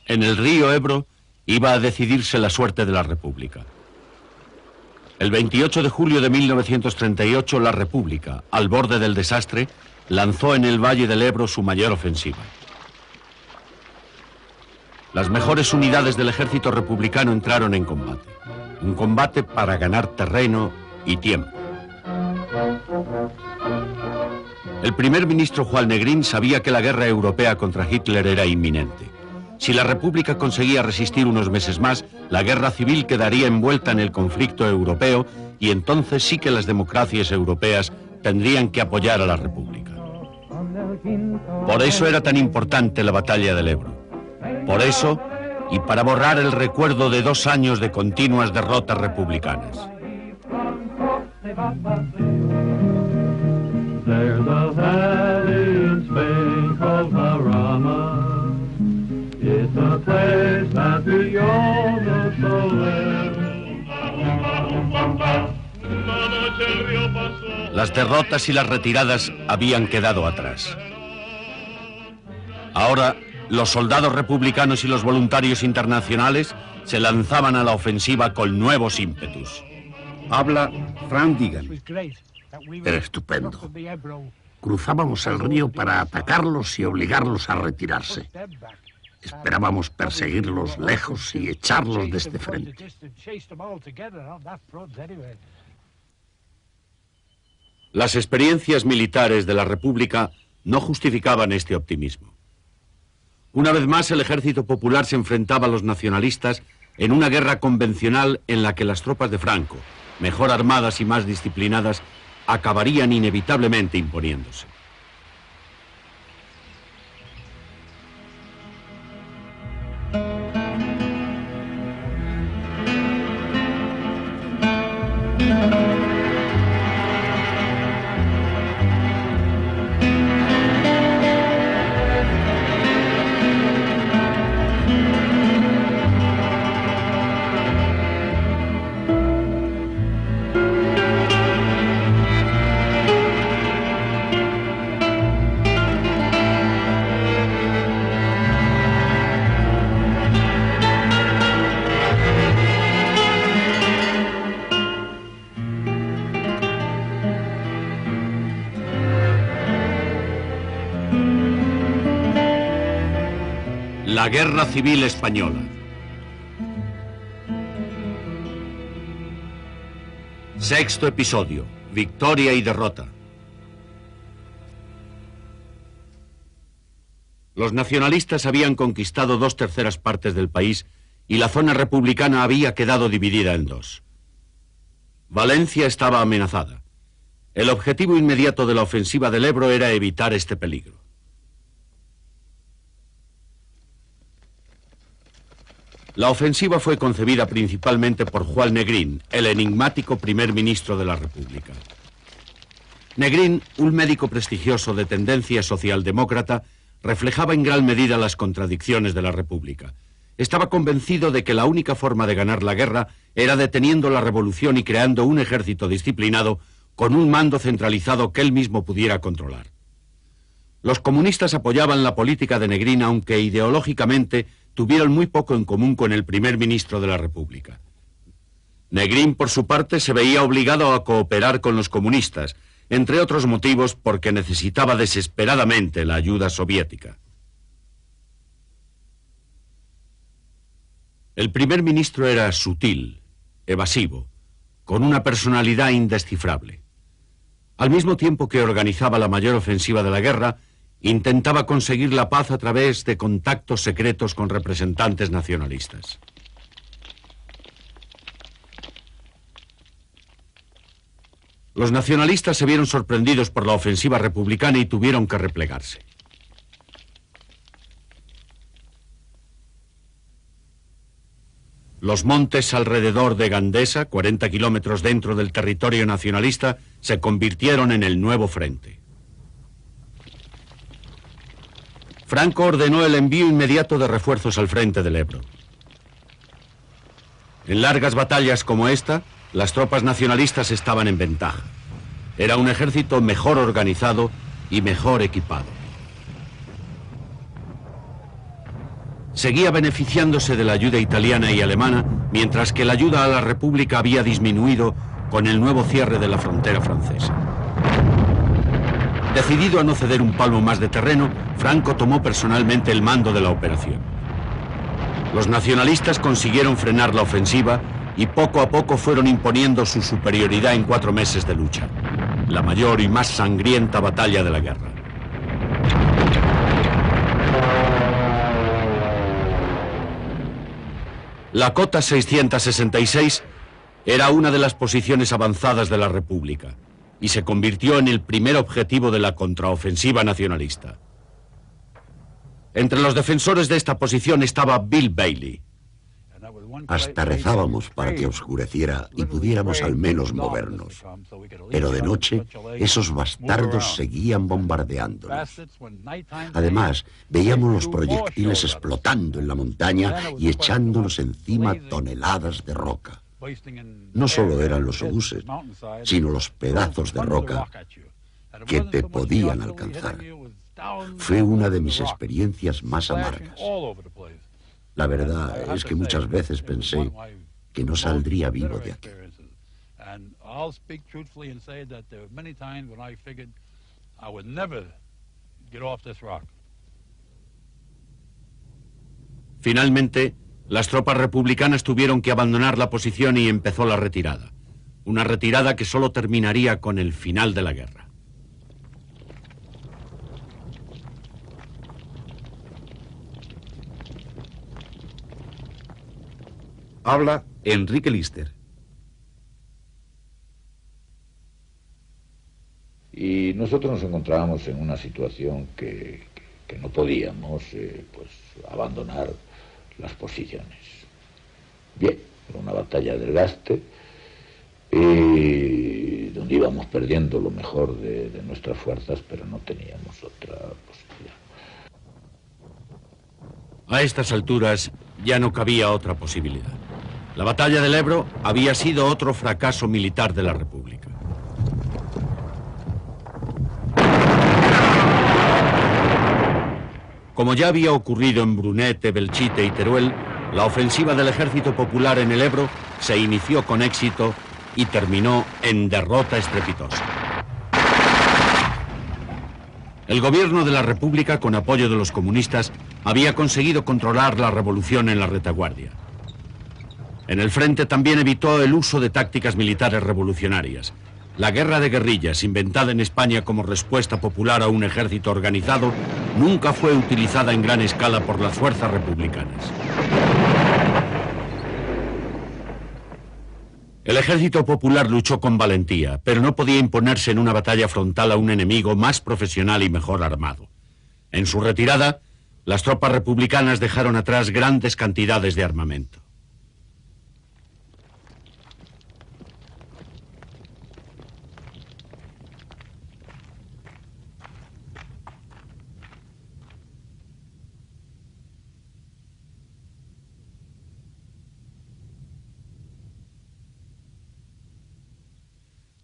En el río Ebro iba a decidirse la suerte de la República. El 28 de julio de 1938, la República, al borde del desastre, lanzó en el Valle del Ebro su mayor ofensiva. Las mejores unidades del ejército republicano entraron en combate. Un combate para ganar terreno y tiempo. El primer ministro Juan Negrín sabía que la guerra europea contra Hitler era inminente. Si la República conseguía resistir unos meses más, la guerra civil quedaría envuelta en el conflicto europeo y entonces sí que las democracias europeas tendrían que apoyar a la República. Por eso era tan importante la batalla del Ebro. Por eso, y para borrar el recuerdo de 2 años de continuas derrotas republicanas. There's a valley in Spain called Jarama. It's a place that beyond the solar. Las derrotas y las retiradas habían quedado atrás. Ahora, los soldados republicanos y los voluntarios internacionales se lanzaban a la ofensiva con nuevos ímpetus. Habla Frank Deegan. Era estupendo. Cruzábamos el río para atacarlos y obligarlos a retirarse. Esperábamos perseguirlos lejos y echarlos de este frente. Las experiencias militares de la República no justificaban este optimismo. Una vez más, el ejército popular se enfrentaba a los nacionalistas en una guerra convencional en la que las tropas de Franco, mejor armadas y más disciplinadas, acabarían inevitablemente imponiéndose. La Guerra Civil Española. Sexto episodio: victoria y derrota. Los nacionalistas habían conquistado 2/3 partes del país y la zona republicana había quedado dividida en 2. Valencia estaba amenazada. El objetivo inmediato de la ofensiva del Ebro era evitar este peligro. La ofensiva fue concebida principalmente por Juan Negrín, el enigmático primer ministro de la República. Negrín, un médico prestigioso de tendencia socialdemócrata, reflejaba en gran medida las contradicciones de la República. Estaba convencido de que la única forma de ganar la guerra era deteniendo la revolución y creando un ejército disciplinado con un mando centralizado que él mismo pudiera controlar. Los comunistas apoyaban la política de Negrín, aunque ideológicamente tuvieron muy poco en común con el primer ministro de la República. Negrín, por su parte, se veía obligado a cooperar con los comunistas, entre otros motivos porque necesitaba desesperadamente la ayuda soviética. El primer ministro era sutil, evasivo, con una personalidad indescifrable. Al mismo tiempo que organizaba la mayor ofensiva de la guerra, intentaba conseguir la paz a través de contactos secretos con representantes nacionalistas. Los nacionalistas se vieron sorprendidos por la ofensiva republicana y tuvieron que replegarse. Los montes alrededor de Gandesa, 40 kilómetros dentro del territorio nacionalista, se convirtieron en el nuevo frente. Franco ordenó el envío inmediato de refuerzos al frente del Ebro. En largas batallas como esta, las tropas nacionalistas estaban en ventaja. Era un ejército mejor organizado y mejor equipado. seguía beneficiándose de la ayuda italiana y alemana, mientras que la ayuda a la República había disminuido con el nuevo cierre de la frontera francesa. Decidido a no ceder un palmo más de terreno, Franco tomó personalmente el mando de la operación. Los nacionalistas consiguieron frenar la ofensiva y poco a poco fueron imponiendo su superioridad en 4 meses de lucha, la mayor y más sangrienta batalla de la guerra. La Cota 666 era una de las posiciones avanzadas de la República y se convirtió en el primer objetivo de la contraofensiva nacionalista. Entre los defensores de esta posición estaba Bill Bailey. Hasta rezábamos para que oscureciera y pudiéramos al menos movernos. Pero de noche, esos bastardos seguían bombardeándonos. Además, veíamos los proyectiles explotando en la montaña y echándonos encima toneladas de roca. No solo eran los obuses, sino los pedazos de roca que te podían alcanzar. Fue una de mis experiencias más amargas. La verdad es que muchas veces pensé que no saldría vivo de aquí. Finalmente, las tropas republicanas tuvieron que abandonar la posición y empezó la retirada. Una retirada que solo terminaría con el final de la guerra. Habla Enrique Lister. Y nosotros nos encontrábamos en una situación que no podíamos pues abandonar las posiciones. Bien, era una batalla de desgaste donde íbamos perdiendo lo mejor de nuestras fuerzas, pero no teníamos otra posibilidad. A estas alturas ya no cabía otra posibilidad. La batalla del Ebro había sido otro fracaso militar de la República. Como ya había ocurrido en Brunete, Belchite y Teruel, la ofensiva del Ejército Popular en el Ebro se inició con éxito y terminó en derrota estrepitosa. El gobierno de la República, con apoyo de los comunistas, había conseguido controlar la revolución en la retaguardia. En el frente también evitó el uso de tácticas militares revolucionarias. La guerra de guerrillas, inventada en España como respuesta popular a un ejército organizado, nunca fue utilizada en gran escala por las fuerzas republicanas. El ejército popular luchó con valentía, pero no podía imponerse en una batalla frontal a un enemigo más profesional y mejor armado. En su retirada, las tropas republicanas dejaron atrás grandes cantidades de armamento.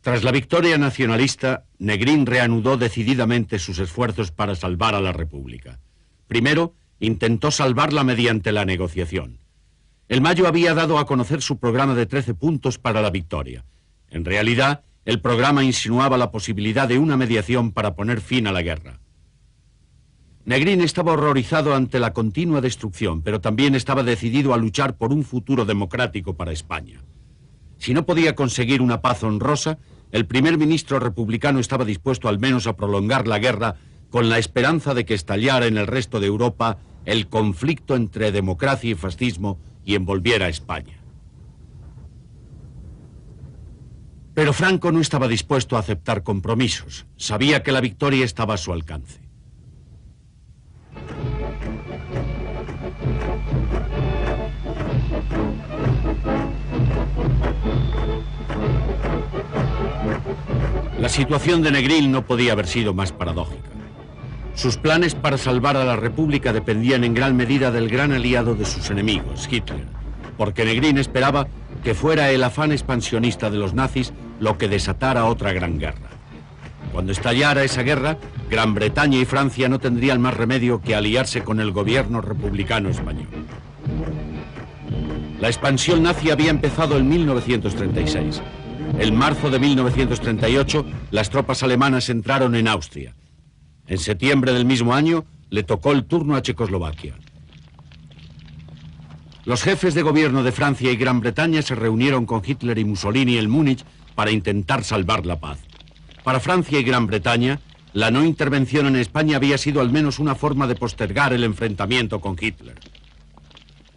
Tras la victoria nacionalista, Negrín reanudó decididamente sus esfuerzos para salvar a la República. Primero, intentó salvarla mediante la negociación. El Mayo había dado a conocer su programa de 13 puntos para la victoria. En realidad, el programa insinuaba la posibilidad de una mediación para poner fin a la guerra. Negrín estaba horrorizado ante la continua destrucción, pero también estaba decidido a luchar por un futuro democrático para España. Si no podía conseguir una paz honrosa, el primer ministro republicano estaba dispuesto al menos a prolongar la guerra con la esperanza de que estallara en el resto de Europa el conflicto entre democracia y fascismo y envolviera a España. Pero Franco no estaba dispuesto a aceptar compromisos. Sabía que la victoria estaba a su alcance. La situación de Negrín no podía haber sido más paradójica. Sus planes para salvar a la República dependían en gran medida del gran aliado de sus enemigos, Hitler, porque Negrín esperaba que fuera el afán expansionista de los nazis lo que desatara otra gran guerra. Cuando estallara esa guerra, Gran Bretaña y Francia no tendrían más remedio que aliarse con el gobierno republicano español. La expansión nazi había empezado en 1936. En marzo de 1938, las tropas alemanas entraron en Austria. En septiembre del mismo año, le tocó el turno a Checoslovaquia. Los jefes de gobierno de Francia y Gran Bretaña se reunieron con Hitler y Mussolini en Múnich para intentar salvar la paz. Para Francia y Gran Bretaña, la no intervención en España había sido al menos una forma de postergar el enfrentamiento con Hitler.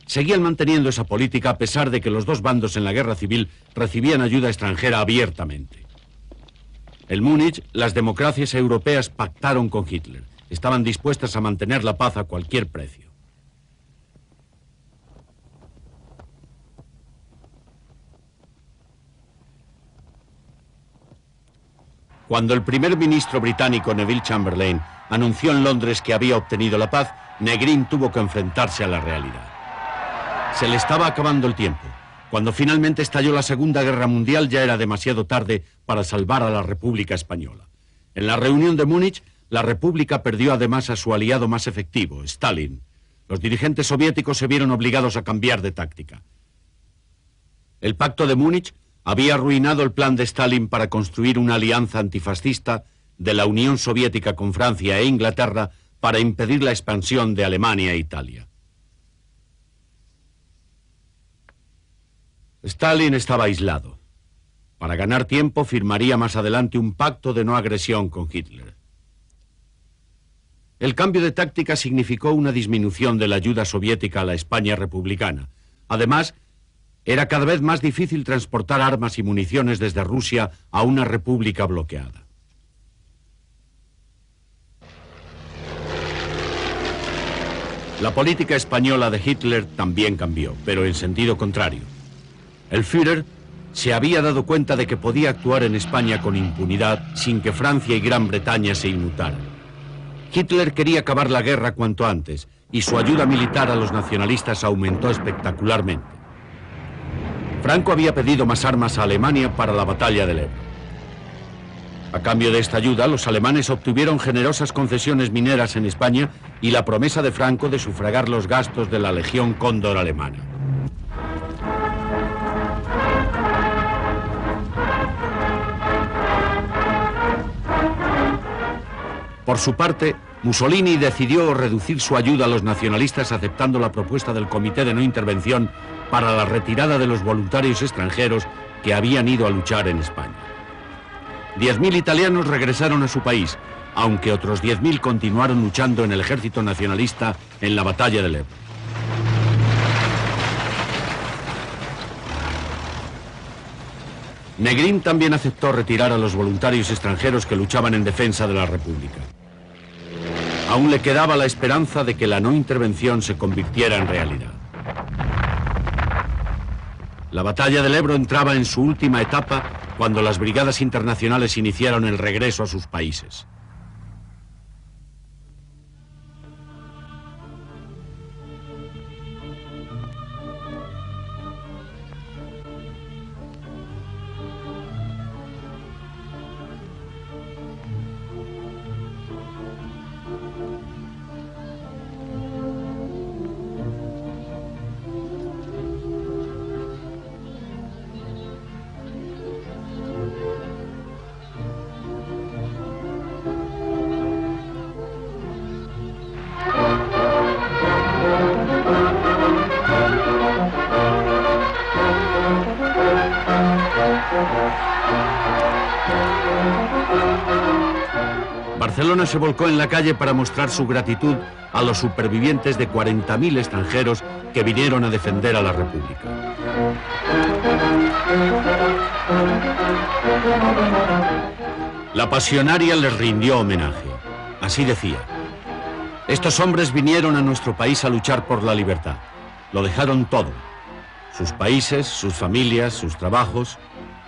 Seguían manteniendo esa política a pesar de que los dos bandos en la guerra civil recibían ayuda extranjera abiertamente. En Múnich, las democracias europeas pactaron con Hitler. Estaban dispuestas a mantener la paz a cualquier precio. Cuando el primer ministro británico Neville Chamberlain anunció en Londres que había obtenido la paz, Negrín tuvo que enfrentarse a la realidad. Se le estaba acabando el tiempo. Cuando finalmente estalló la Segunda Guerra Mundial ya era demasiado tarde para salvar a la República Española. En la reunión de Múnich, la República perdió además a su aliado más efectivo, Stalin. Los dirigentes soviéticos se vieron obligados a cambiar de táctica. El Pacto de Múnich había arruinado el plan de Stalin para construir una alianza antifascista de la Unión Soviética con Francia e Inglaterra para impedir la expansión de Alemania e Italia. Stalin estaba aislado. Para ganar tiempo firmaría más adelante un pacto de no agresión con Hitler. El cambio de táctica significó una disminución de la ayuda soviética a la España republicana. Además, era cada vez más difícil transportar armas y municiones desde Rusia a una república bloqueada. La política española de Hitler también cambió, pero en sentido contrario. El Führer se había dado cuenta de que podía actuar en España con impunidad sin que Francia y Gran Bretaña se inmutaran. Hitler quería acabar la guerra cuanto antes y su ayuda militar a los nacionalistas aumentó espectacularmente. Franco había pedido más armas a Alemania para la batalla del Ebro. A cambio de esta ayuda, los alemanes obtuvieron generosas concesiones mineras en España y la promesa de Franco de sufragar los gastos de la Legión Cóndor alemana. Por su parte, Mussolini decidió reducir su ayuda a los nacionalistas aceptando la propuesta del Comité de No Intervención para la retirada de los voluntarios extranjeros que habían ido a luchar en España. 10.000 italianos regresaron a su país, aunque otros 10.000 continuaron luchando en el ejército nacionalista en la batalla del Ebro. Negrín también aceptó retirar a los voluntarios extranjeros que luchaban en defensa de la República. Aún le quedaba la esperanza de que la no intervención se convirtiera en realidad. La batalla del Ebro entraba en su última etapa cuando las brigadas internacionales iniciaron el regreso a sus países. Barcelona se volcó en la calle para mostrar su gratitud a los supervivientes de 40.000 extranjeros que vinieron a defender a la República. La pasionaria les rindió homenaje. Así decía: estos hombres vinieron a nuestro país a luchar por la libertad. Lo dejaron todo: sus países, sus familias, sus trabajos,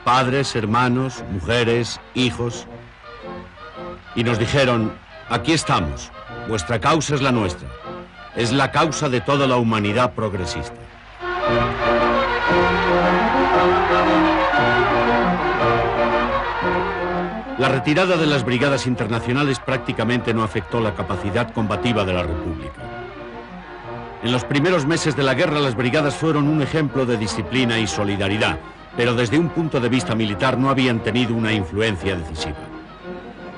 padres, hermanos, mujeres, hijos. Y nos dijeron: aquí estamos, vuestra causa es la nuestra, es la causa de toda la humanidad progresista. La retirada de las brigadas internacionales prácticamente no afectó la capacidad combativa de la República. En los primeros meses de la guerra, las brigadas fueron un ejemplo de disciplina y solidaridad, pero desde un punto de vista militar no habían tenido una influencia decisiva.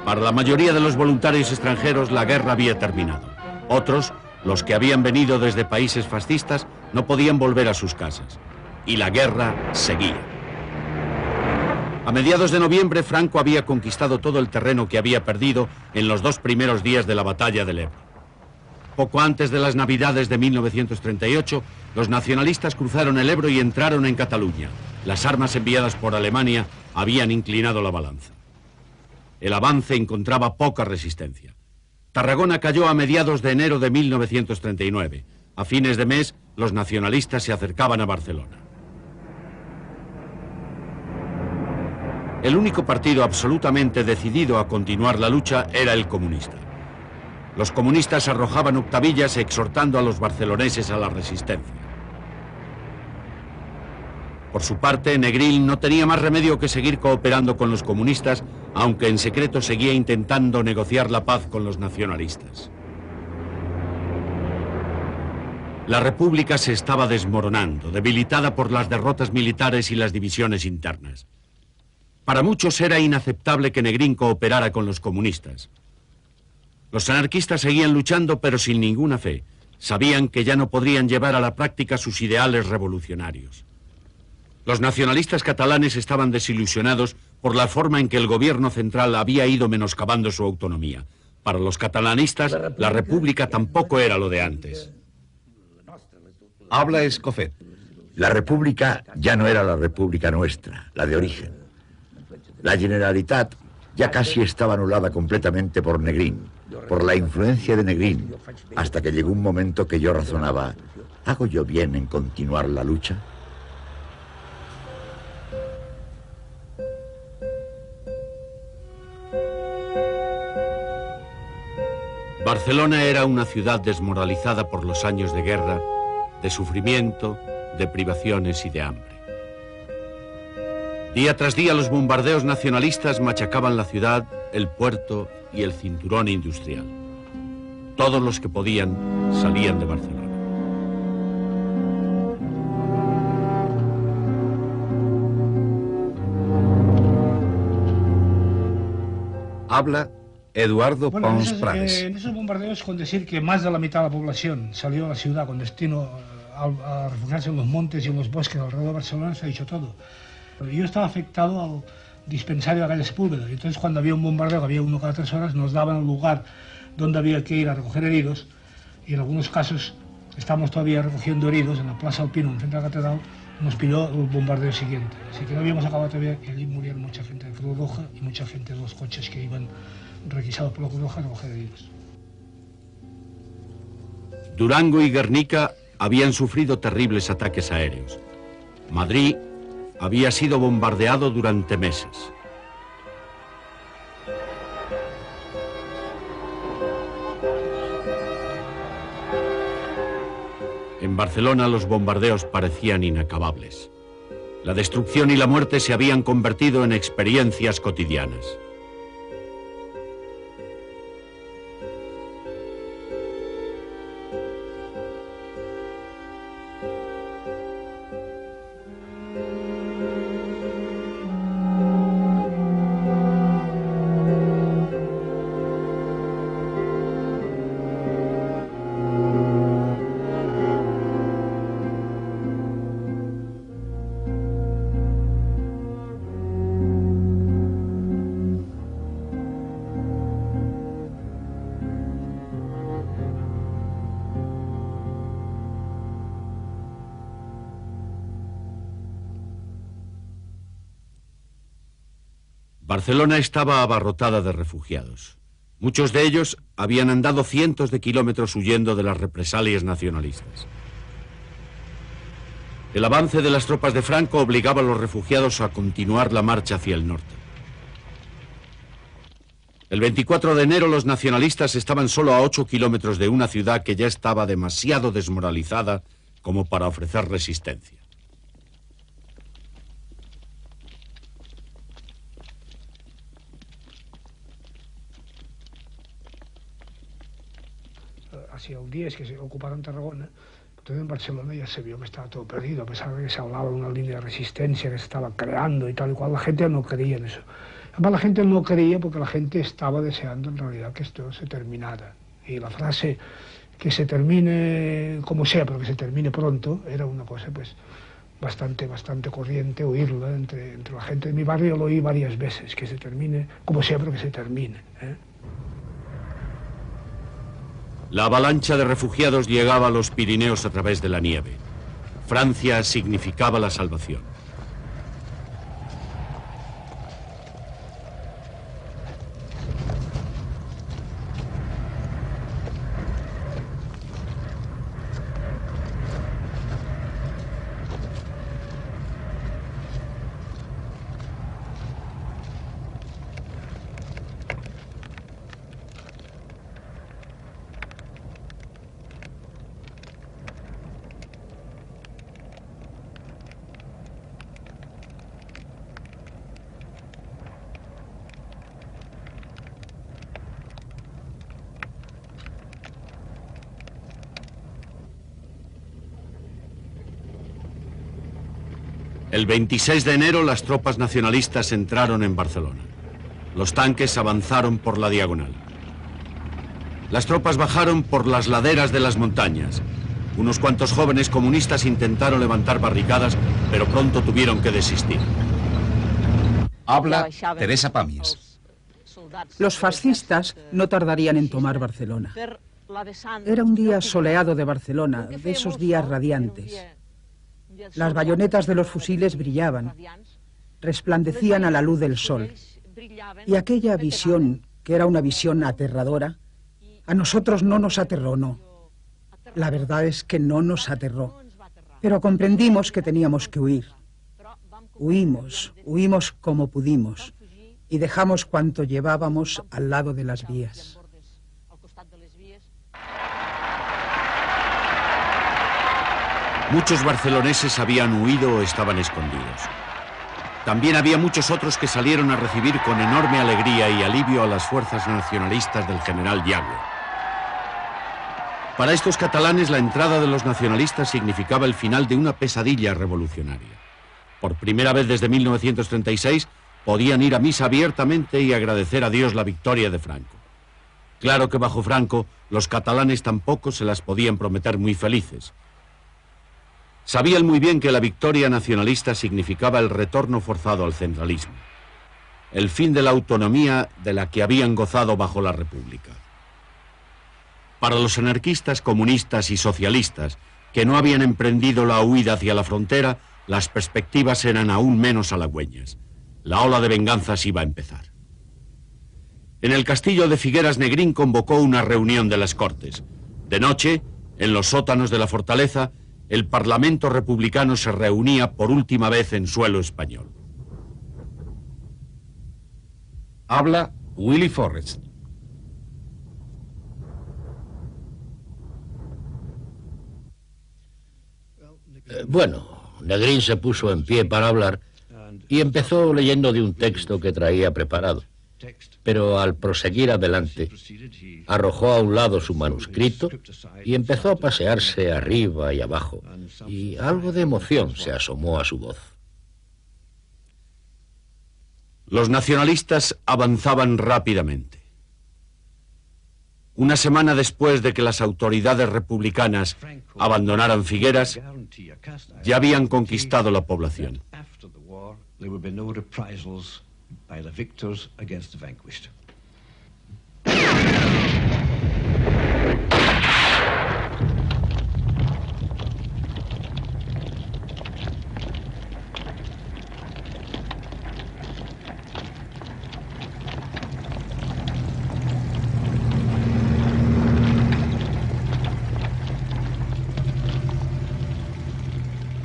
Para la mayoría de los voluntarios extranjeros, la guerra había terminado. Otros, los que habían venido desde países fascistas, no podían volver a sus casas. Y la guerra seguía. A mediados de noviembre, Franco había conquistado todo el terreno que había perdido en los 2 primeros días de la batalla del Ebro. Poco antes de las Navidades de 1938, los nacionalistas cruzaron el Ebro y entraron en Cataluña. Las armas enviadas por Alemania habían inclinado la balanza. El avance encontraba poca resistencia. Tarragona cayó a mediados de enero de 1939. A fines de mes, los nacionalistas se acercaban a Barcelona. El único partido absolutamente decidido a continuar la lucha era el comunista. Los comunistas arrojaban octavillas exhortando a los barceloneses a la resistencia. Por su parte, Negril no tenía más remedio que seguir cooperando con los comunistas, aunque en secreto seguía intentando negociar la paz con los nacionalistas. La República se estaba desmoronando, debilitada por las derrotas militares y las divisiones internas. Para muchos era inaceptable que Negrín cooperara con los comunistas. Los anarquistas seguían luchando, pero sin ninguna fe. Sabían que ya no podrían llevar a la práctica sus ideales revolucionarios. Los nacionalistas catalanes estaban desilusionados por la forma en que el gobierno central había ido menoscabando su autonomía. Para los catalanistas, la República tampoco era lo de antes. Habla Escofet. La República ya no era la República nuestra, la de origen. La Generalitat ya casi estaba anulada completamente por Negrín, por la influencia de Negrín, hasta que llegó un momento que yo razonaba, ¿hago yo bien en continuar la lucha? Barcelona era una ciudad desmoralizada por los años de guerra, de sufrimiento, de privaciones y de hambre. Día tras día los bombardeos nacionalistas machacaban la ciudad, el puerto y el cinturón industrial. Todos los que podían salían de Barcelona. Habla Eduardo Pons Prades. En esos bombardeos, con decir que más de la mitad de la población salió a la ciudad con destino a refugiarse en los montes y en los bosques alrededor de Barcelona, se ha dicho todo. Yo estaba afectado al dispensario de la calle Sepúlveda. Entonces, cuando había un bombardeo, que había uno cada 3 horas, nos daban el lugar donde había que ir a recoger heridos. Y en algunos casos, estábamos todavía recogiendo heridos en la Plaza Alpino, en frente de la catedral, nos pilló el bombardeo siguiente. Así que no habíamos acabado todavía, que allí murieron mucha gente de Cruz Roja y mucha gente de los coches que iban requisados por la Cruz Roja a recoger heridos. Durango y Guernica habían sufrido terribles ataques aéreos. Madrid había sido bombardeado durante meses. En Barcelona los bombardeos parecían inacabables. La destrucción y la muerte se habían convertido en experiencias cotidianas. Barcelona estaba abarrotada de refugiados. Muchos de ellos habían andado cientos de kilómetros huyendo de las represalias nacionalistas. El avance de las tropas de Franco obligaba a los refugiados a continuar la marcha hacia el norte. El 24 de enero los nacionalistas estaban solo a 8 kilómetros de una ciudad que ya estaba demasiado desmoralizada como para ofrecer resistencia. hacia el 10 que se ocuparon Tarragona, entonces en Barcelona ya se vio que estaba todo perdido, a pesar de que se hablaba de una línea de resistencia que se estaba creando y tal y cual, la gente no creía en eso. Además la gente no creía porque la gente estaba deseando en realidad que esto se terminara. Y la frase que se termine como sea, pero que se termine pronto, era una cosa pues bastante corriente oírla entre la gente de mi barrio. Lo oí varias veces, que se termine como sea, pero que se termine, ¿eh? La avalancha de refugiados llegaba a los Pirineos a través de la nieve. Francia significaba la salvación. El 26 de enero las tropas nacionalistas entraron en Barcelona. Los tanques avanzaron por la diagonal. Las tropas bajaron por las laderas de las montañas. Unos cuantos jóvenes comunistas intentaron levantar barricadas, pero pronto tuvieron que desistir. Habla Teresa Pàmies. Los fascistas no tardarían en tomar Barcelona. Era un día soleado de Barcelona, de esos días radiantes. Las bayonetas de los fusiles brillaban, resplandecían a la luz del sol. Y aquella visión, que era una visión aterradora, a nosotros no nos aterró, no. La verdad es que no nos aterró, pero comprendimos que teníamos que huir. Huimos como pudimos y dejamos cuanto llevábamos al lado de las vías. Muchos barceloneses habían huido o estaban escondidos. También había muchos otros que salieron a recibir con enorme alegría y alivio a las fuerzas nacionalistas del general Yago. Para estos catalanes, la entrada de los nacionalistas significaba el final de una pesadilla revolucionaria. Por primera vez desde 1936, podían ir a misa abiertamente y agradecer a Dios la victoria de Franco. Claro que bajo Franco, los catalanes tampoco se las podían prometer muy felices. Sabían muy bien que la victoria nacionalista significaba el retorno forzado al centralismo, el fin de la autonomía de la que habían gozado bajo la República. Para los anarquistas, comunistas y socialistas, que no habían emprendido la huida hacia la frontera, las perspectivas eran aún menos halagüeñas. La ola de venganzas iba a empezar. En el castillo de Figueras, Negrín convocó una reunión de las Cortes. De noche, en los sótanos de la fortaleza, el Parlamento republicano se reunía por última vez en suelo español. Habla Willy Forrest. Bueno, Negrín se puso en pie para hablar y empezó leyendo de un texto que traía preparado. Pero al proseguir adelante, arrojó a un lado su manuscrito y empezó a pasearse arriba y abajo, y algo de emoción se asomó a su voz. Los nacionalistas avanzaban rápidamente. Una semana después de que las autoridades republicanas abandonaran Figueras, ya habían conquistado la población. By the victors against the vanquished.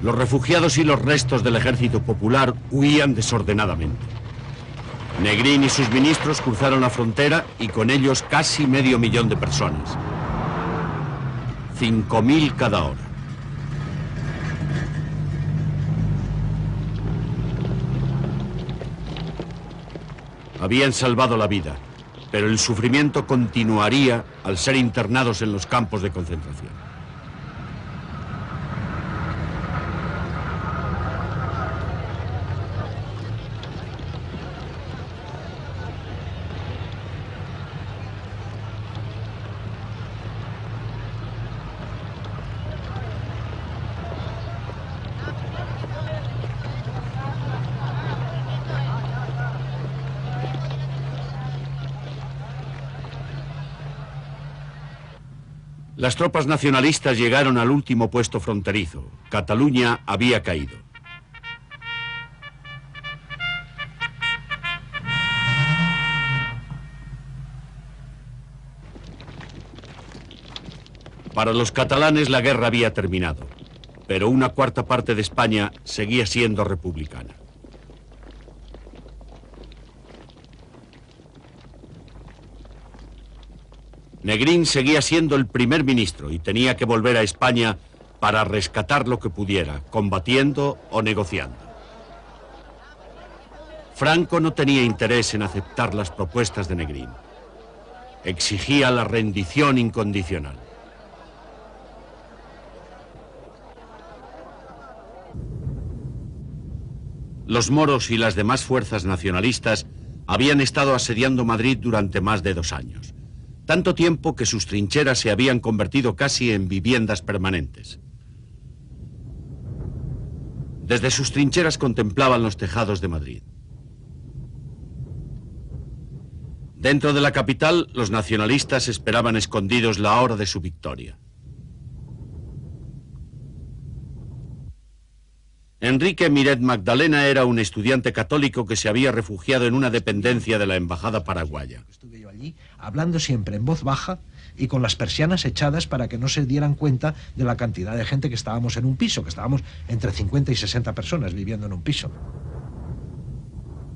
Los refugiados y los restos del ejército popular huían desordenadamente. Negrín y sus ministros cruzaron la frontera y con ellos casi 500.000 de personas. 5.000 cada hora. Habían salvado la vida, pero el sufrimiento continuaría al ser internados en los campos de concentración. Las tropas nacionalistas llegaron al último puesto fronterizo. Cataluña había caído. Para los catalanes la guerra había terminado, pero una cuarta parte de España seguía siendo republicana. Negrín seguía siendo el primer ministro y tenía que volver a España para rescatar lo que pudiera, combatiendo o negociando. Franco no tenía interés en aceptar las propuestas de Negrín. Exigía la rendición incondicional. Los moros y las demás fuerzas nacionalistas habían estado asediando Madrid durante más de 2 años. Tanto tiempo que sus trincheras se habían convertido casi en viviendas permanentes. Desde sus trincheras contemplaban los tejados de Madrid. Dentro de la capital, los nacionalistas esperaban escondidos la hora de su victoria. Enrique Miret Magdalena era un estudiante católico que se había refugiado en una dependencia de la embajada paraguaya. Estuve yo allí hablando siempre en voz baja y con las persianas echadas para que no se dieran cuenta de la cantidad de gente que estábamos en un piso, que estábamos entre 50 y 60 personas viviendo en un piso.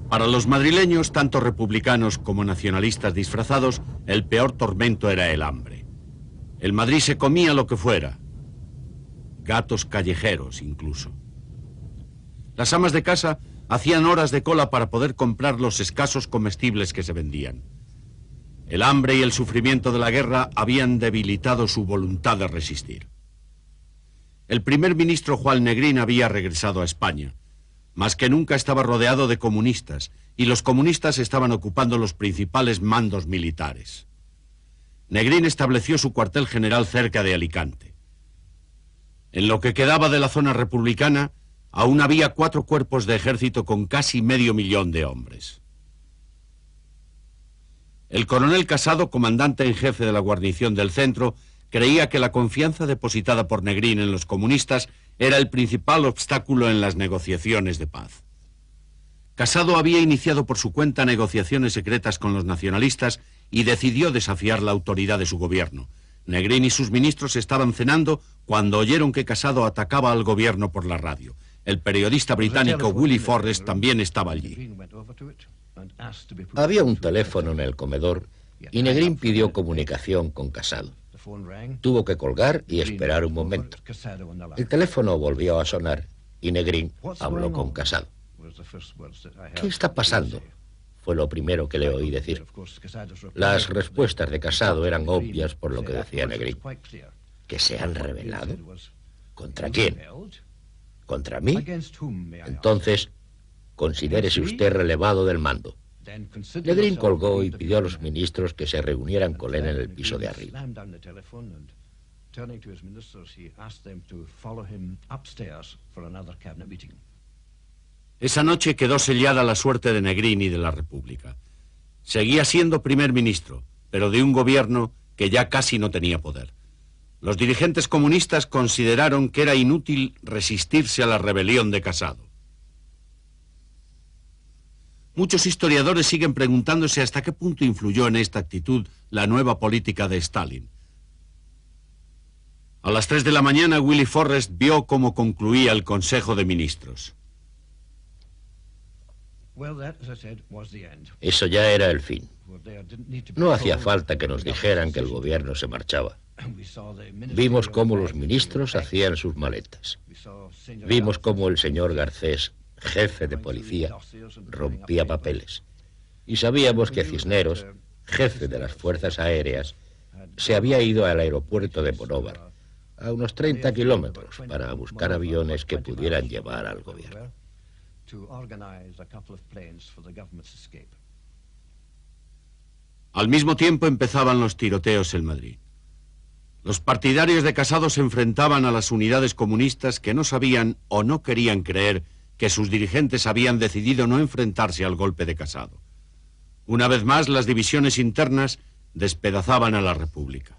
Para los madrileños, tanto republicanos como nacionalistas disfrazados, el peor tormento era el hambre. El Madrid se comía lo que fuera, gatos callejeros incluso. Las amas de casa hacían horas de cola para poder comprar los escasos comestibles que se vendían. El hambre y el sufrimiento de la guerra habían debilitado su voluntad de resistir. El primer ministro Juan Negrín había regresado a España. Más que nunca estaba rodeado de comunistas, y los comunistas estaban ocupando los principales mandos militares. Negrín estableció su cuartel general cerca de Alicante. En lo que quedaba de la zona republicana, aún había 4 cuerpos de ejército con casi medio millón de hombres. El coronel Casado, comandante en jefe de la guarnición del centro, creía que la confianza depositada por Negrín en los comunistas era el principal obstáculo en las negociaciones de paz. Casado había iniciado por su cuenta negociaciones secretas con los nacionalistas y decidió desafiar la autoridad de su gobierno. Negrín y sus ministros estaban cenando cuando oyeron que Casado atacaba al gobierno por la radio. El periodista británico Willie Forrest también estaba allí. Había un teléfono en el comedor y Negrín pidió comunicación con Casado. Tuvo que colgar y esperar un momento. El teléfono volvió a sonar y Negrín habló con Casado. ¿Qué está pasando?, fue lo primero que le oí decir. Las respuestas de Casado eran obvias por lo que decía Negrín. ¿Que se han rebelado? ¿Contra quién? ¿Contra mí? Entonces, considérese usted relevado del mando. Negrín colgó y pidió a los ministros que se reunieran con él en el piso de arriba. Esa noche quedó sellada la suerte de Negrín y de la República. Seguía siendo primer ministro, pero de un gobierno que ya casi no tenía poder. Los dirigentes comunistas consideraron que era inútil resistirse a la rebelión de Casado. Muchos historiadores siguen preguntándose hasta qué punto influyó en esta actitud la nueva política de Stalin. A las 3 de la mañana, Willie Forrest vio cómo concluía el Consejo de Ministros. Eso ya era el fin. No hacía falta que nos dijeran que el gobierno se marchaba. Vimos cómo los ministros hacían sus maletas. Vimos cómo el señor Garcés, jefe de policía, rompía papeles. Y sabíamos que Cisneros, jefe de las fuerzas aéreas, se había ido al aeropuerto de Monóvar, a unos 30 kilómetros, para buscar aviones que pudieran llevar al gobierno. Al mismo tiempo empezaban los tiroteos en Madrid. Los partidarios de Casado se enfrentaban a las unidades comunistas que no sabían o no querían creer que sus dirigentes habían decidido no enfrentarse al golpe de Casado. Una vez más, las divisiones internas despedazaban a la República.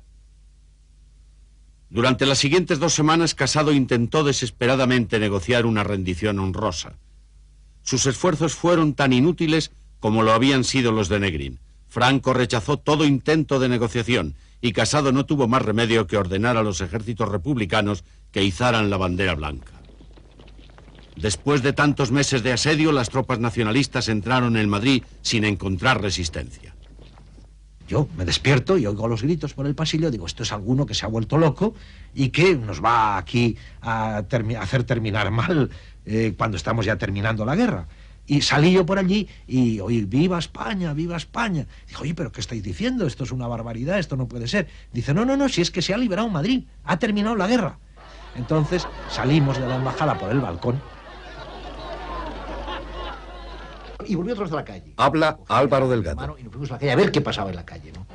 Durante las siguientes 2 semanas, Casado intentó desesperadamente negociar una rendición honrosa. Sus esfuerzos fueron tan inútiles como lo habían sido los de Negrín. Franco rechazó todo intento de negociación y Casado no tuvo más remedio que ordenar a los ejércitos republicanos que izaran la bandera blanca. Después de tantos meses de asedio, las tropas nacionalistas entraron en Madrid sin encontrar resistencia. Yo me despierto y oigo los gritos por el pasillo, digo, esto es alguno que se ha vuelto loco y que nos va aquí a hacer terminar mal cuando estamos ya terminando la guerra. Y salí yo por allí y oí, ¡viva España, viva España! Dijo, oye, ¿pero qué estáis diciendo? Esto es una barbaridad, esto no puede ser. Dice, no, si es que se ha liberado Madrid, ha terminado la guerra. Entonces salimos de la embajada por el balcón. Y volvió otros de la calle. Habla Álvaro Delgado. Y nos fuimos a la calle a ver qué pasaba en la calle, ¿no?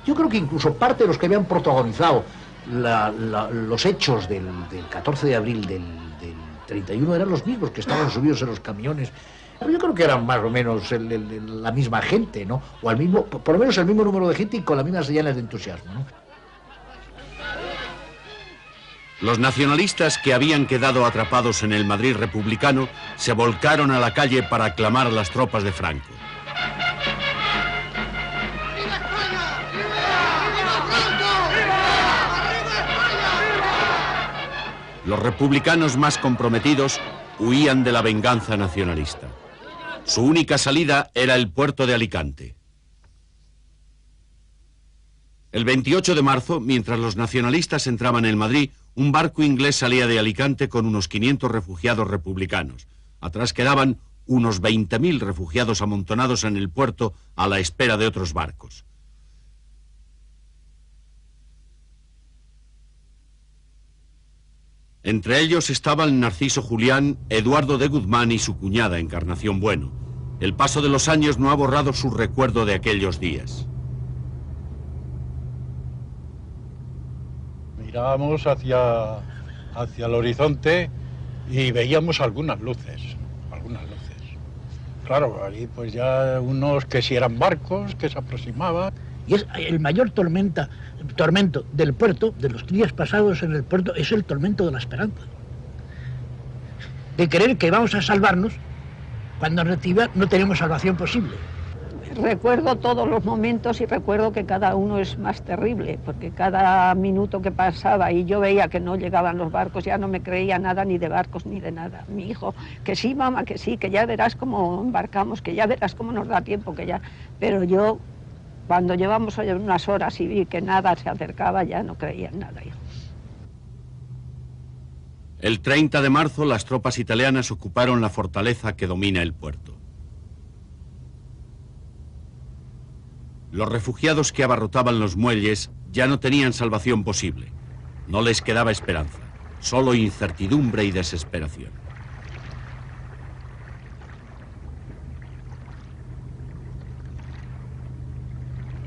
Yo creo que incluso parte de los que habían protagonizado los hechos del 14 de abril del 31 eran los mismos que estaban subidos en los camiones. Pero yo creo que eran más o menos la misma gente, ¿no? O al mismo, por lo menos el mismo número de gente y con las mismas señales de entusiasmo, ¿no? Los nacionalistas que habían quedado atrapados en el Madrid republicano se volcaron a la calle para aclamar a las tropas de Franco. ¡Viva España! ¡Viva Franco! ¡Viva España! Los republicanos más comprometidos huían de la venganza nacionalista. Su única salida era el puerto de Alicante. El 28 de marzo, mientras los nacionalistas entraban en Madrid, un barco inglés salía de Alicante con unos 500 refugiados republicanos. Atrás quedaban unos 20.000 refugiados amontonados en el puerto a la espera de otros barcos. Entre ellos estaban Narciso Julián, Eduardo de Guzmán y su cuñada Encarnación Bueno. El paso de los años no ha borrado su recuerdo de aquellos días. Mirábamos hacia el horizonte y veíamos algunas luces. Claro, ahí pues ya unos que si eran barcos que se aproximaban. Y es el mayor tormento del puerto, de los días pasados en el puerto, es el tormento de la esperanza. De creer que vamos a salvarnos cuando en realidad no tenemos salvación posible. Recuerdo todos los momentos y recuerdo que cada uno es más terrible, porque cada minuto que pasaba y yo veía que no llegaban los barcos, ya no me creía nada ni de barcos ni de nada. Mi hijo, que sí, mamá, que sí, que ya verás cómo embarcamos, que ya verás cómo nos da tiempo, que ya... Pero yo, cuando llevamos unas horas y vi que nada se acercaba, ya no creía en nada. El 30 de marzo, las tropas italianas ocuparon la fortaleza que domina el puerto. Los refugiados que abarrotaban los muelles ya no tenían salvación posible. No les quedaba esperanza, solo incertidumbre y desesperación.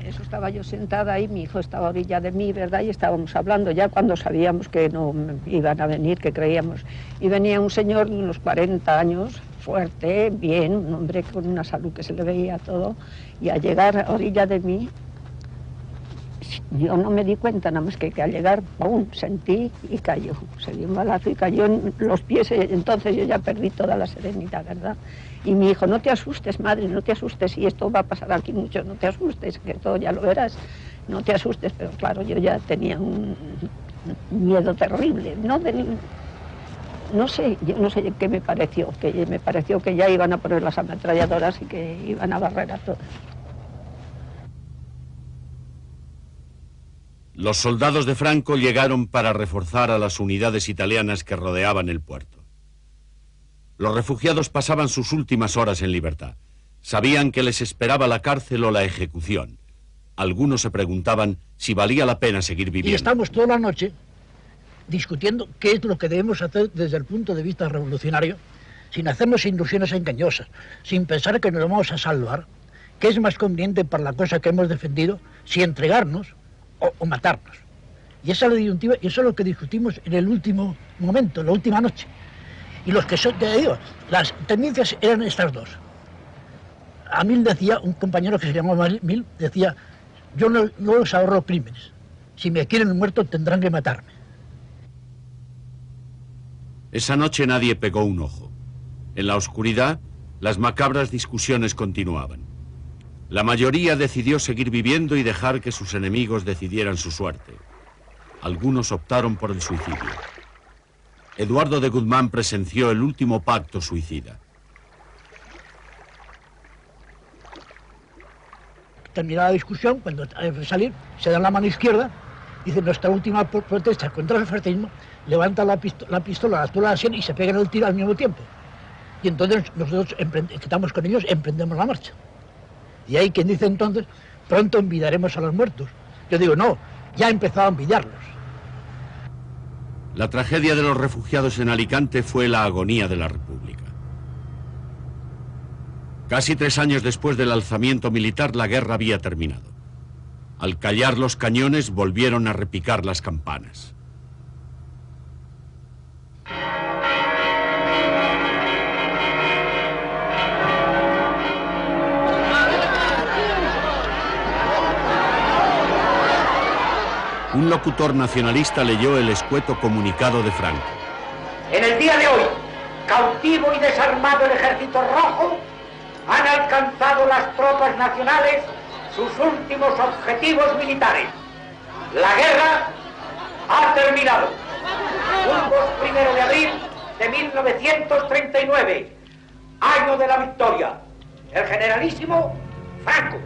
Eso estaba yo sentada ahí, mi hijo estaba a orilla de mí, ¿verdad? Y estábamos hablando ya cuando sabíamos que no iban a venir, que creíamos. Y venía un señor de unos 40 años, fuerte, bien, un hombre con una salud que se le veía todo, y al llegar a orilla de mí, yo no me di cuenta, nada más que al llegar, ¡pum!, sentí y cayó. Se dio un balazo y cayó en los pies, entonces yo ya perdí toda la serenidad, ¿verdad? Y mi hijo, no te asustes, madre, no te asustes, y esto va a pasar aquí mucho, no te asustes, que todo ya lo verás, no te asustes. Pero claro, yo ya tenía un miedo terrible, no sé qué me pareció, que ya iban a poner las ametralladoras y que iban a barrer a todos. Los soldados de Franco llegaron para reforzar a las unidades italianas que rodeaban el puerto. Los refugiados pasaban sus últimas horas en libertad. Sabían que les esperaba la cárcel o la ejecución. algunos se preguntaban si valía la pena seguir viviendo. Y estamos toda la noche discutiendo qué es lo que debemos hacer desde el punto de vista revolucionario, sin hacernos ilusiones engañosas, sin pensar que nos vamos a salvar, qué es más conveniente para la cosa que hemos defendido, si entregarnos o matarnos. Y esa es la disyuntiva, y eso es lo que discutimos en el último momento, la última noche. Y los que son, te digo, las tendencias eran estas dos. A Mill decía, un compañero que se llamaba Mill, decía, yo no los ahorro crímenes. Si me quieren muerto tendrán que matarme. Esa noche nadie pegó un ojo. En la oscuridad, las macabras discusiones continuaban. La mayoría decidió seguir viviendo y dejar que sus enemigos decidieran su suerte. Algunos optaron por el suicidio. Eduardo de Guzmán presenció el último pacto suicida. Terminada la discusión, cuando hay que salir, se da la mano izquierda, dice nuestra última protesta contra el fascismo, levanta la pistola, la tula de la sien y se pegan el tiro al mismo tiempo. Y entonces nosotros que estamos con ellos, emprendemos la marcha. Y hay quien dice entonces, pronto envidiaremos a los muertos. Yo digo, no, ya ha empezado a envidiarlos. La tragedia de los refugiados en Alicante fue la agonía de la República. Casi 3 años después del alzamiento militar, la guerra había terminado. Al callar los cañones, volvieron a repicar las campanas. Un locutor nacionalista leyó el escueto comunicado de Franco. En el día de hoy, cautivo y desarmado el Ejército Rojo, han alcanzado las tropas nacionales sus últimos objetivos militares. La guerra ha terminado. Burgos, 1 de abril de 1939, año de la victoria. El generalísimo Franco.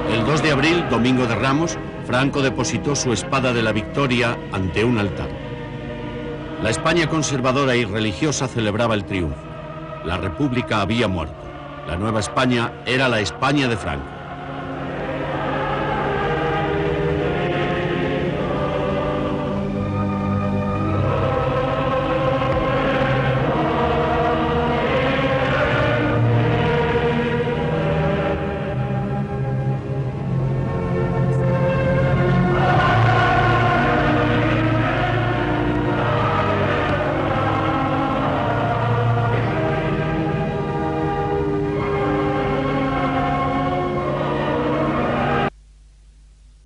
El 2 de abril, domingo de Ramos, Franco depositó su espada de la victoria ante un altar. La España conservadora y religiosa celebraba el triunfo. La República había muerto. La Nueva España era la España de Franco.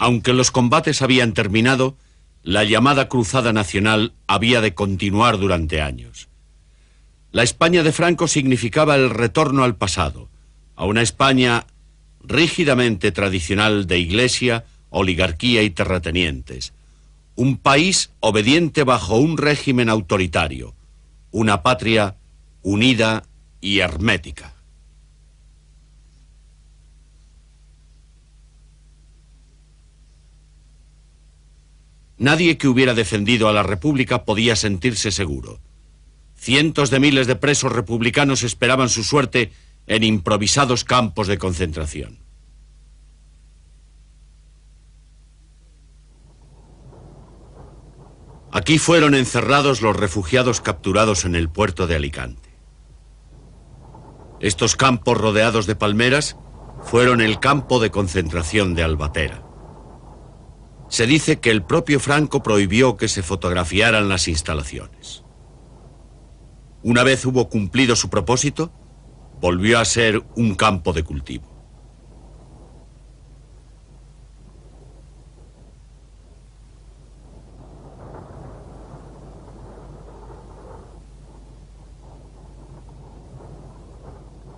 Aunque los combates habían terminado, la llamada Cruzada Nacional había de continuar durante años. La España de Franco significaba el retorno al pasado, a una España rígidamente tradicional de iglesia, oligarquía y terratenientes. Un país obediente bajo un régimen autoritario, una patria unida y hermética. Nadie que hubiera defendido a la República podía sentirse seguro. Cientos de miles de presos republicanos esperaban su suerte en improvisados campos de concentración. Aquí fueron encerrados los refugiados capturados en el puerto de Alicante. Estos campos rodeados de palmeras fueron el campo de concentración de Albatera. Se dice que el propio Franco prohibió que se fotografiaran las instalaciones. Una vez hubo cumplido su propósito, volvió a ser un campo de cultivo.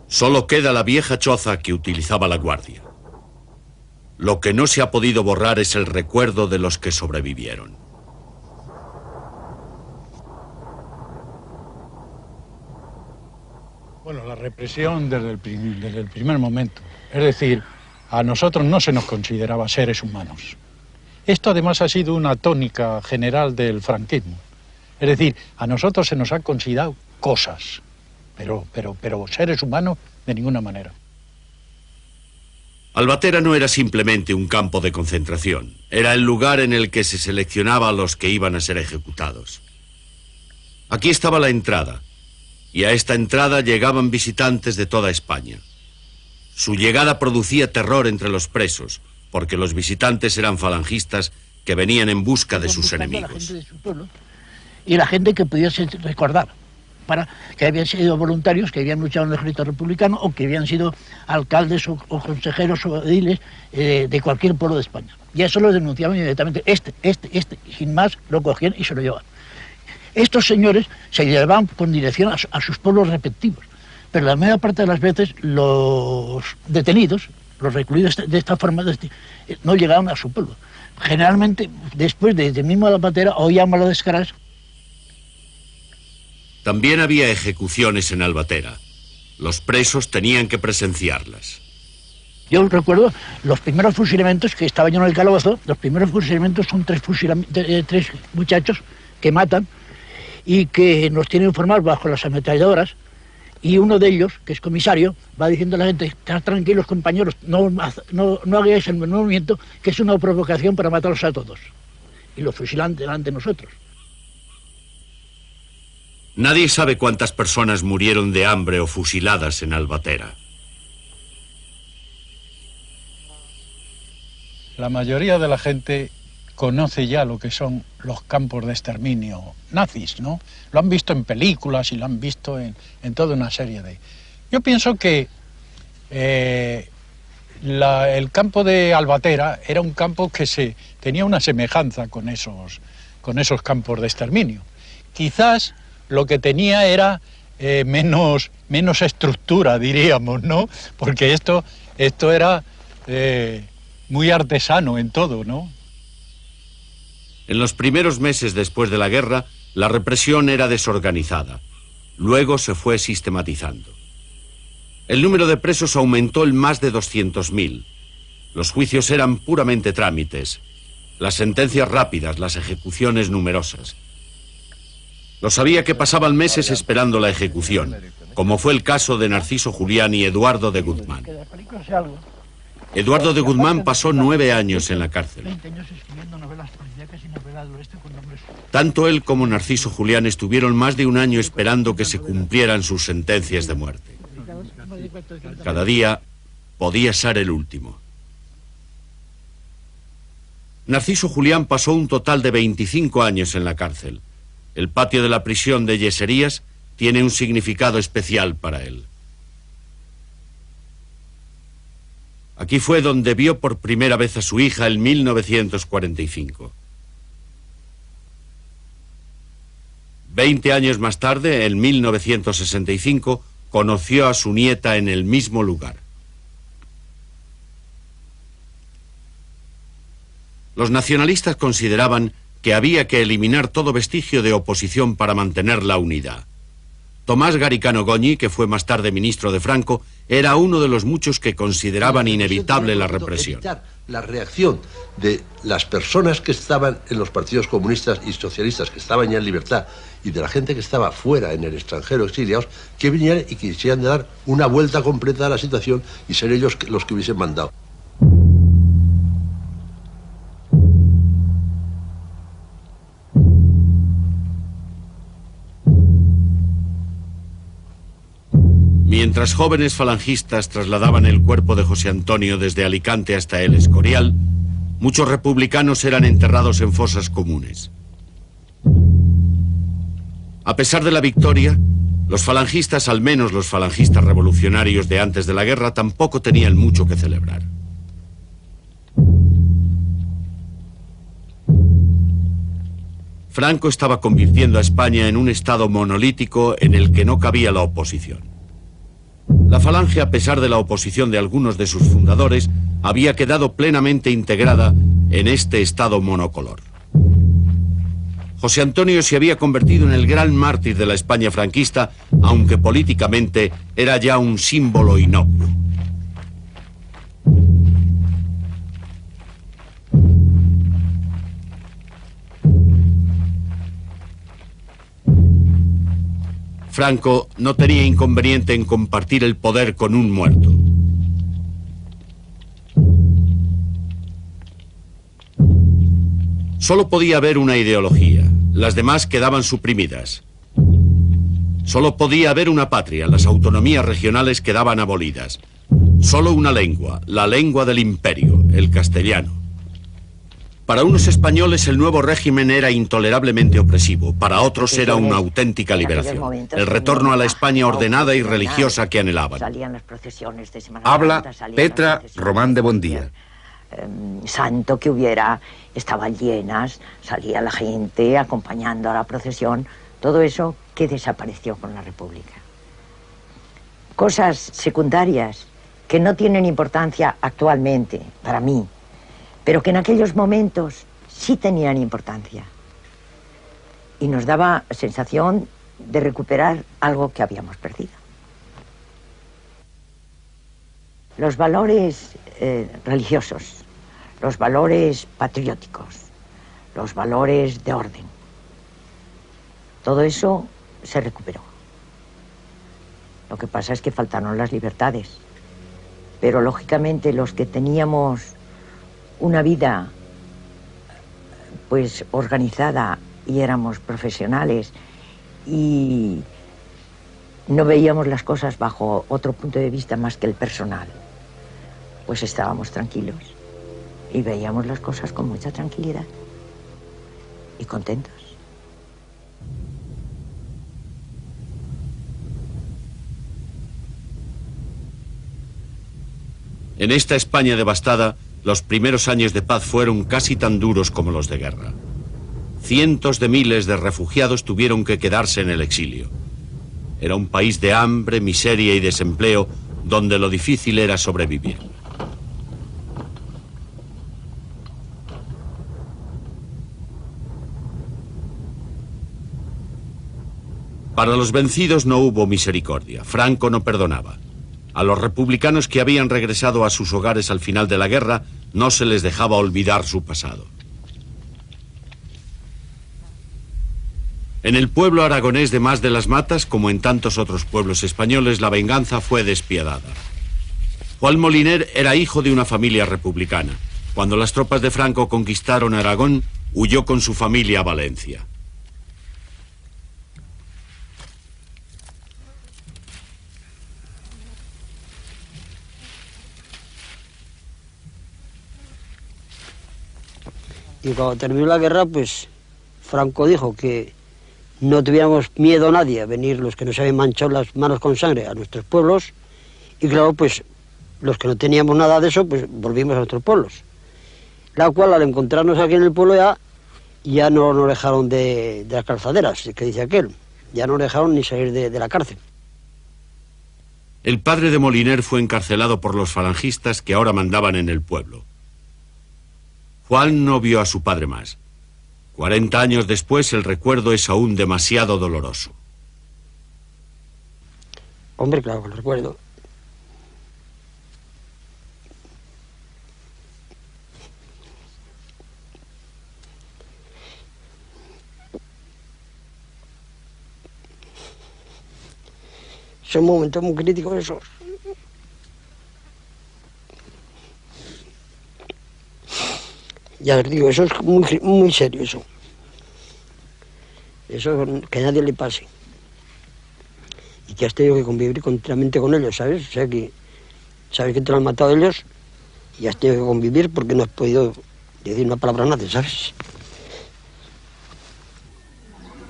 Solo queda la vieja choza que utilizaba la Guardia. Lo que no se ha podido borrar es el recuerdo de los que sobrevivieron. Bueno, la represión desde el primer momento. Es decir, a nosotros no se nos consideraba seres humanos. Esto además ha sido una tónica general del franquismo. Es decir, a nosotros se nos ha considerado cosas, pero seres humanos de ninguna manera. Albatera no era simplemente un campo de concentración, era el lugar en el que se seleccionaba a los que iban a ser ejecutados. Aquí estaba la entrada, y a esta entrada llegaban visitantes de toda España. Su llegada producía terror entre los presos, porque los visitantes eran falangistas que venían en busca de sus enemigos. Y la gente que pudiese recordar, para que habían sido voluntarios, que habían luchado en el ejército republicano o que habían sido alcaldes o consejeros o ediles de cualquier pueblo de España. Y eso lo denunciaban inmediatamente. Sin más, lo cogían y se lo llevaban. Estos señores se llevaban con dirección a sus pueblos respectivos, pero la mayor parte de las veces los detenidos, los recluidos de esta forma, no llegaban a su pueblo. Generalmente, después de mismo Albatera, oíamos las descaras. También había ejecuciones en Albatera. Los presos tenían que presenciarlas. Yo recuerdo los primeros fusilamientos que estaba yo en el calabozo. Los primeros fusilamientos son tres muchachos que matan y que nos tienen informados bajo las ametralladoras, y uno de ellos, que es comisario, va diciendo a la gente: estad tranquilos, compañeros, no hagáis el menor movimiento, que es una provocación para matarlos a todos. Y lo fusilan delante de nosotros. Nadie sabe cuántas personas murieron de hambre o fusiladas en Albatera. La mayoría de la gente conoce ya lo que son los campos de exterminio nazis, ¿no? Lo han visto en películas y lo han visto en toda una serie de... Yo pienso que el campo de Albatera era un campo que tenía una semejanza con esos campos de exterminio. Quizás lo que tenía era menos estructura, diríamos, ¿no? Porque esto era muy artesano en todo, ¿no? En los primeros meses después de la guerra, la represión era desorganizada. Luego se fue sistematizando. El número de presos aumentó en más de 200.000. Los juicios eran puramente trámites. Las sentencias rápidas, las ejecuciones numerosas. Lo sabía que pasaban meses esperando la ejecución, como fue el caso de Narciso Julián y Eduardo de Guzmán. Eduardo de Guzmán pasó 9 años en la cárcel. Tanto él como Narciso Julián estuvieron más de un año esperando que se cumplieran sus sentencias de muerte. Cada día podía ser el último. Narciso Julián pasó un total de 25 años en la cárcel. El patio de la prisión de Yeserías tiene un significado especial para él. Aquí fue donde vio por primera vez a su hija en 1945. 20 años más tarde, en 1965, conoció a su nieta en el mismo lugar. Los nacionalistas consideraban que había que eliminar todo vestigio de oposición para mantener la unidad. Tomás Garicano Goñi, que fue más tarde ministro de Franco, era uno de los muchos que consideraban inevitable la represión. La reacción de las personas que estaban en los partidos comunistas y socialistas, que estaban ya en libertad, y de la gente que estaba fuera, en el extranjero, exiliados, que vinieran y quisieran dar una vuelta completa a la situación y ser ellos los que hubiesen mandado. Mientras jóvenes falangistas trasladaban el cuerpo de José Antonio desde Alicante hasta El Escorial, muchos republicanos eran enterrados en fosas comunes. A pesar de la victoria, los falangistas, al menos los falangistas revolucionarios de antes de la guerra, tampoco tenían mucho que celebrar. Franco estaba convirtiendo a España en un estado monolítico en el que no cabía la oposición. La Falange, a pesar de la oposición de algunos de sus fundadores, había quedado plenamente integrada en este estado monocolor. José Antonio se había convertido en el gran mártir de la España franquista, aunque políticamente era ya un símbolo inocuo. Franco no tenía inconveniente en compartir el poder con un muerto. Solo podía haber una ideología, las demás quedaban suprimidas. Solo podía haber una patria, las autonomías regionales quedaban abolidas. Solo una lengua, la lengua del imperio, el castellano. Para unos españoles el nuevo régimen era intolerablemente opresivo, para otros era una auténtica liberación, el retorno a la España ordenada y religiosa que anhelaban. Habla Petra Román de Bondía. Santo que hubiera, estaban llenas, salía la gente acompañando a la procesión, todo eso que desapareció con la República. Cosas secundarias que no tienen importancia actualmente para mí, pero que en aquellos momentos sí tenían importancia. Y nos daba sensación de recuperar algo que habíamos perdido. Los valores religiosos, los valores patrióticos, los valores de orden, todo eso se recuperó. Lo que pasa es que faltaron las libertades, pero lógicamente los que teníamos una vida pues organizada y éramos profesionales y no veíamos las cosas bajo otro punto de vista más que el personal, pues estábamos tranquilos y veíamos las cosas con mucha tranquilidad y contentos. En esta España devastada, los primeros años de paz fueron casi tan duros como los de guerra. Cientos de miles de refugiados tuvieron que quedarse en el exilio. Era un país de hambre, miseria y desempleo, donde lo difícil era sobrevivir. Para los vencidos no hubo misericordia. Franco no perdonaba. A los republicanos que habían regresado a sus hogares al final de la guerra no se les dejaba olvidar su pasado. En el pueblo aragonés de Mas de las Matas, como en tantos otros pueblos españoles, la venganza fue despiadada. Juan Moliner era hijo de una familia republicana. Cuando las tropas de Franco conquistaron Aragón, huyó con su familia a Valencia. Y cuando terminó la guerra, pues Franco dijo que no tuviéramos miedo a nadie a venir los que nos habían manchado las manos con sangre a nuestros pueblos. Y claro, pues los que no teníamos nada de eso, pues volvimos a nuestros pueblos. La cual, al encontrarnos aquí en el pueblo ya no nos dejaron de las calzaderas, que dice aquel. Ya no nos dejaron ni salir de la cárcel. El padre de Moliner fue encarcelado por los falangistas que ahora mandaban en el pueblo. Juan no vio a su padre más. 40 años después, el recuerdo es aún demasiado doloroso. Hombre, claro que lo recuerdo. Son momentos muy críticos esos. Ya les digo, eso es muy serio, eso. Eso que a nadie le pase. Y que has tenido que convivir continuamente con ellos, ¿sabes? O sea que sabes que te lo han matado ellos y has tenido que convivir porque no has podido decir una palabra a nadie, ¿sabes?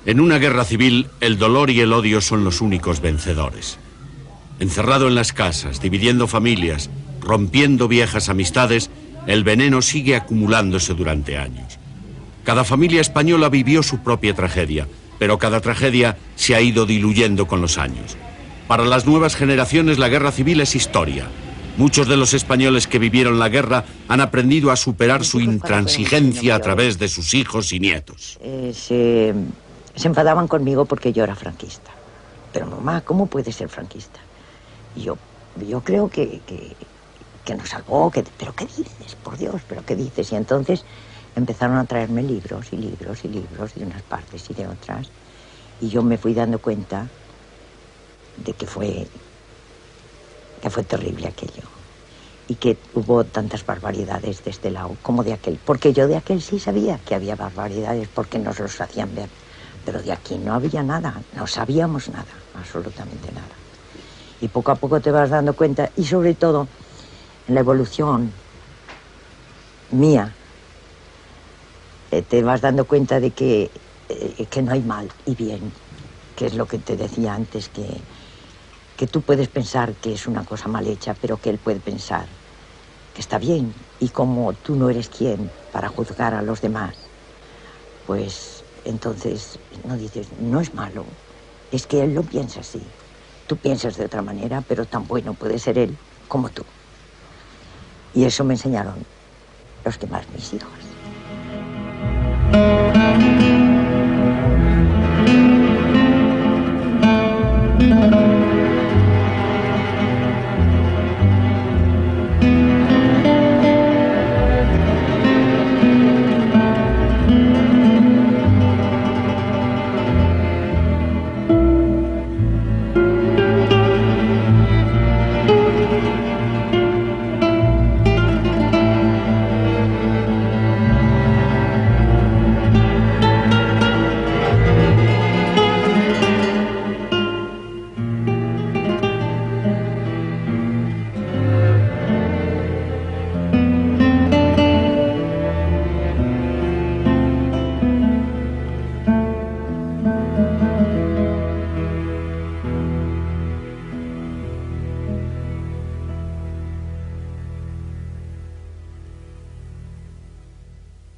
En una guerra civil, el dolor y el odio son los únicos vencedores. Encerrado en las casas, dividiendo familias, rompiendo viejas amistades, el veneno sigue acumulándose durante años. Cada familia española vivió su propia tragedia, pero cada tragedia se ha ido diluyendo con los años. Para las nuevas generaciones la guerra civil es historia. Muchos de los españoles que vivieron la guerra han aprendido a superar su intransigencia a través de sus hijos y nietos. Se enfadaban conmigo porque yo era franquista. Pero mamá, ¿cómo puedes ser franquista? Y yo creo que nos salvó, pero ¿qué dices? Por Dios, ¿pero qué dices? Y entonces empezaron a traerme libros y libros y libros de unas partes y de otras. Y yo me fui dando cuenta de que fue terrible aquello. Y que hubo tantas barbaridades de este lado como de aquel. Porque yo de aquel sí sabía que había barbaridades porque nos los hacían ver. Pero de aquí no había nada, no sabíamos nada, absolutamente nada. Y poco a poco te vas dando cuenta, y sobre todo en la evolución mía, te vas dando cuenta de que no hay mal y bien, que es lo que te decía antes, que tú puedes pensar que es una cosa mal hecha, pero que él puede pensar que está bien. Y como tú no eres quien para juzgar a los demás, pues entonces no dices, no es malo, es que él lo piensa así. Tú piensas de otra manera, pero tan bueno puede ser él como tú. Y eso me enseñaron los demás mis hijos.